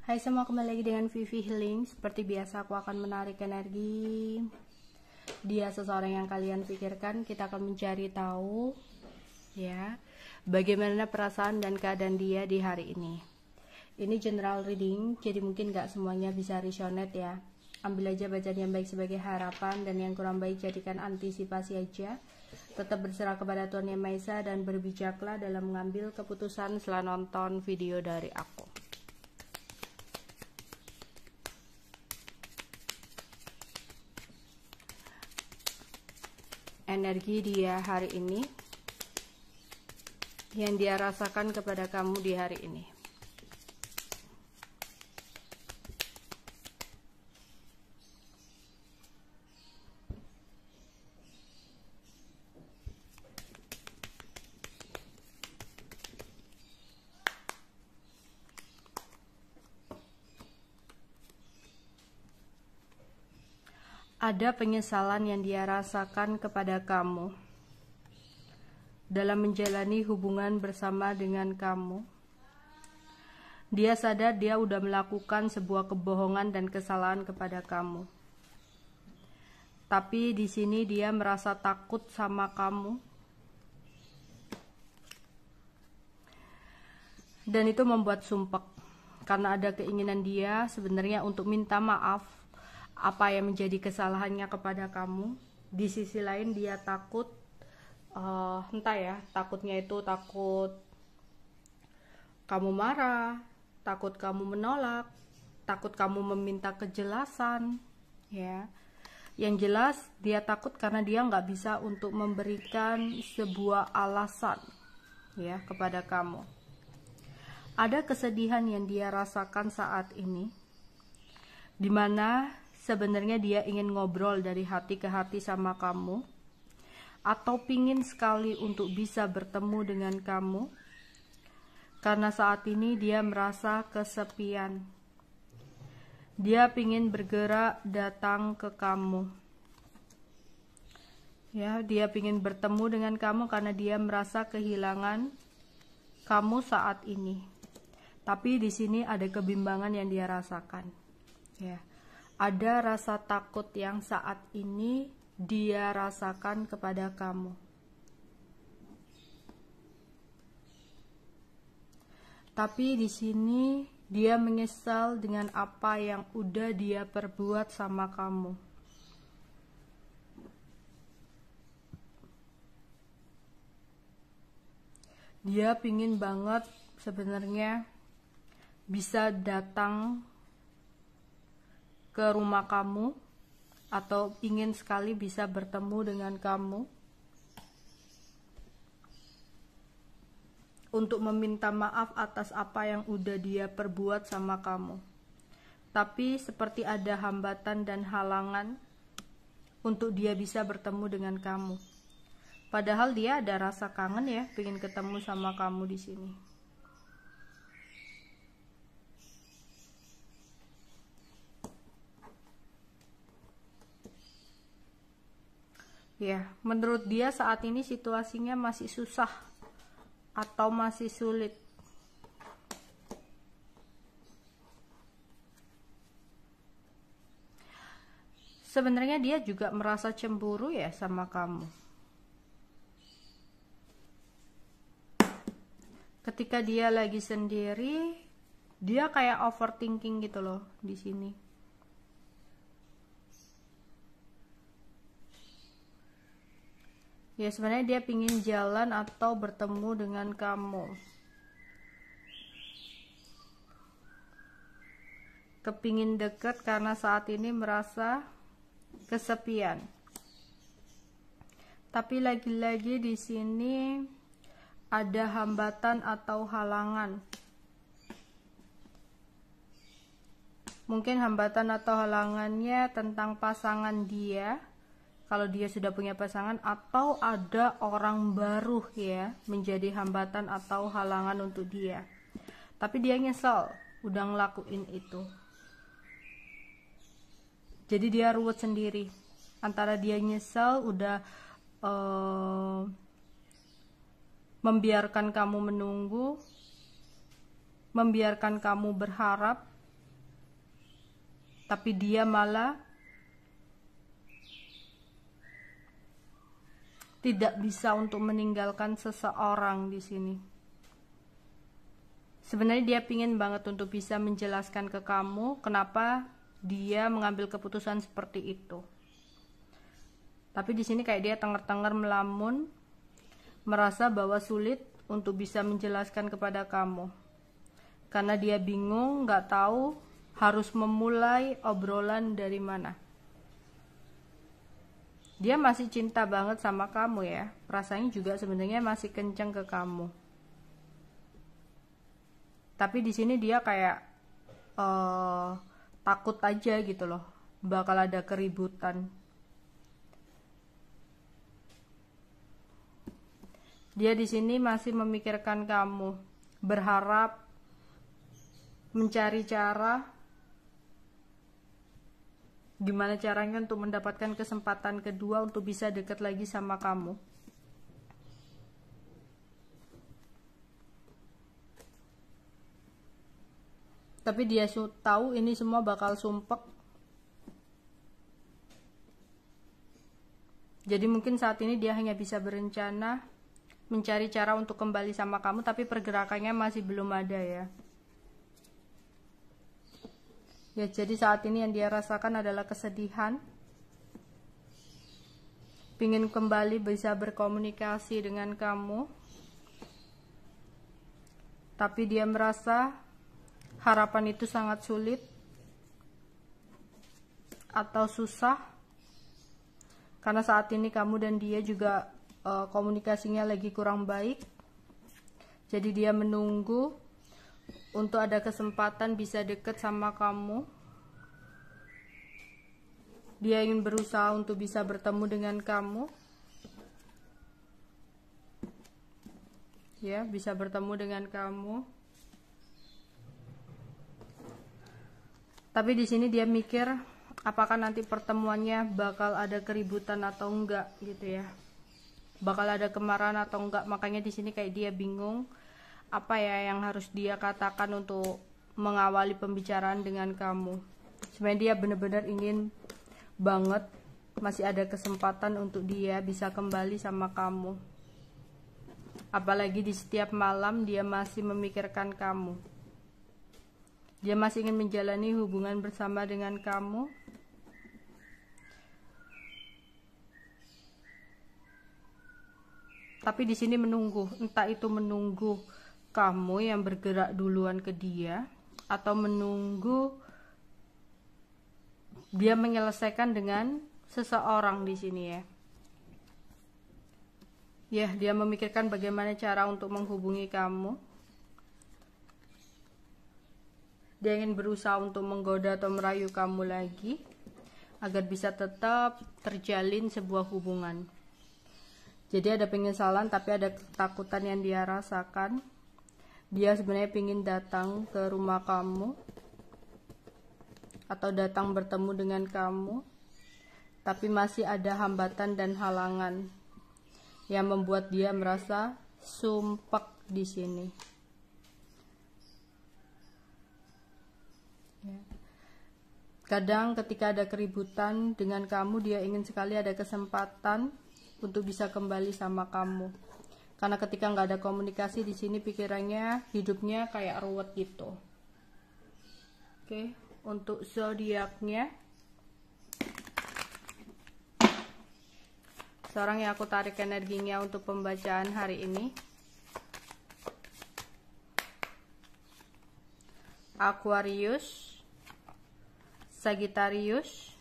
Hai semua, kembali lagi dengan Vivi Healing. Seperti biasa aku akan menarik energi dia seseorang yang kalian pikirkan. Kita akan mencari tahu ya bagaimana perasaan dan keadaan dia di hari ini. Ini general reading, jadi mungkin gak semuanya bisa resonate ya. Ambil aja bacaan yang baik sebagai harapan, dan yang kurang baik jadikan antisipasi aja. Tetap berserah kepada Tuhan Yang Maha Esa dan berbijaklah dalam mengambil keputusan setelah nonton video dari aku. Energi dia hari ini, yang dia rasakan kepada kamu di hari ini. Ada penyesalan yang dia rasakan kepada kamu dalam menjalani hubungan bersama dengan kamu. Dia sadar dia udah melakukan sebuah kebohongan dan kesalahan kepada kamu. Tapi di sini dia merasa takut sama kamu. Dan itu membuat sumpek, karena ada keinginan dia sebenarnya untuk minta maaf apa yang menjadi kesalahannya kepada kamu. Di sisi lain dia takut, entah ya, takutnya itu takut kamu marah, takut kamu menolak, takut kamu meminta kejelasan ya. Yang jelas dia takut karena dia nggak bisa untuk memberikan sebuah alasan ya kepada kamu. Ada kesedihan yang dia rasakan saat ini, dimana sebenarnya dia ingin ngobrol dari hati ke hati sama kamu, atau pingin sekali untuk bisa bertemu dengan kamu, karena saat ini dia merasa kesepian. Dia pingin bergerak datang ke kamu ya, dia pingin bertemu dengan kamu karena dia merasa kehilangan kamu saat ini. Tapi di sini ada kebimbangan yang dia rasakan ya. Ada rasa takut yang saat ini dia rasakan kepada kamu. Tapi di sini dia menyesal dengan apa yang udah dia perbuat sama kamu. Dia pingin banget sebenarnya bisa datang ke rumah kamu, atau ingin sekali bisa bertemu dengan kamu untuk meminta maaf atas apa yang udah dia perbuat sama kamu. Tapi seperti ada hambatan dan halangan untuk dia bisa bertemu dengan kamu. Padahal dia ada rasa kangen ya, pengen ketemu sama kamu di sini. Ya, menurut dia saat ini situasinya masih susah atau masih sulit. Sebenarnya dia juga merasa cemburu ya sama kamu. Ketika dia lagi sendiri, dia kayak overthinking gitu loh di sini. Ya, sebenarnya dia pingin jalan atau bertemu dengan kamu. Kepingin dekat karena saat ini merasa kesepian. Tapi lagi-lagi di sini ada hambatan atau halangan. Mungkin hambatan atau halangannya tentang pasangan dia, kalau dia sudah punya pasangan, atau ada orang baru ya menjadi hambatan atau halangan untuk dia. Tapi dia nyesel udah ngelakuin itu. Jadi dia ruwet sendiri antara dia nyesel udah membiarkan kamu menunggu, membiarkan kamu berharap, tapi dia malah tidak bisa untuk meninggalkan seseorang di sini. Sebenarnya dia pingin banget untuk bisa menjelaskan ke kamu kenapa dia mengambil keputusan seperti itu. Tapi di sini kayak dia tenger-tenger melamun, merasa bahwa sulit untuk bisa menjelaskan kepada kamu. Karena dia bingung, nggak tahu harus memulai obrolan dari mana. Dia masih cinta banget sama kamu ya. Perasaannya juga sebenarnya masih kenceng ke kamu. Tapi di sini dia kayak takut aja gitu loh, bakal ada keributan. Dia di sini masih memikirkan kamu, berharap mencari cara gimana caranya untuk mendapatkan kesempatan kedua untuk bisa dekat lagi sama kamu. Tapi dia tahu ini semua bakal sumpek. Jadi mungkin saat ini dia hanya bisa berencana mencari cara untuk kembali sama kamu, tapi pergerakannya masih belum ada ya. Ya, jadi saat ini yang dia rasakan adalah kesedihan, pingin kembali bisa berkomunikasi dengan kamu, tapi dia merasa harapan itu sangat sulit atau susah, karena saat ini kamu dan dia juga komunikasinya lagi kurang baik. Jadi dia menunggu untuk ada kesempatan bisa deket sama kamu. Dia ingin berusaha untuk bisa bertemu dengan kamu. Ya, bisa bertemu dengan kamu. Tapi di sini dia mikir apakah nanti pertemuannya bakal ada keributan atau enggak gitu ya. Bakal ada kemarahan atau enggak. Makanya di sini kayak dia bingung apa ya yang harus dia katakan untuk mengawali pembicaraan dengan kamu. Sebenarnya dia benar-benar ingin banget masih ada kesempatan untuk dia bisa kembali sama kamu. Apalagi di setiap malam dia masih memikirkan kamu. Dia masih ingin menjalani hubungan bersama dengan kamu. Tapi di sini menunggu, entah itu menunggu kamu yang bergerak duluan ke dia atau menunggu dia menyelesaikan dengan seseorang di sini ya. Ya, dia memikirkan bagaimana cara untuk menghubungi kamu. Dia ingin berusaha untuk menggoda atau merayu kamu lagi agar bisa tetap terjalin sebuah hubungan. Jadi ada penyesalan tapi ada ketakutan yang dia rasakan. Dia sebenarnya ingin datang ke rumah kamu atau datang bertemu dengan kamu, tapi masih ada hambatan dan halangan yang membuat dia merasa sumpek di sini. Kadang ketika ada keributan dengan kamu, dia ingin sekali ada kesempatan untuk bisa kembali sama kamu. Karena ketika nggak ada komunikasi di sini pikirannya, hidupnya kayak ruwet gitu. Oke, untuk zodiaknya, seorang yang aku tarik energinya untuk pembacaan hari ini, Aquarius, Sagittarius,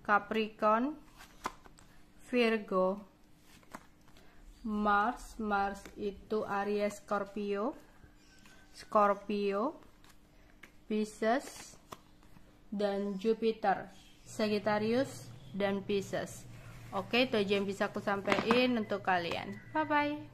Capricorn, Virgo, Mars itu Aries, Scorpio, Pisces, dan Jupiter, Sagittarius dan Pisces. Oke, itu aja yang bisa aku sampaikan untuk kalian. Bye bye.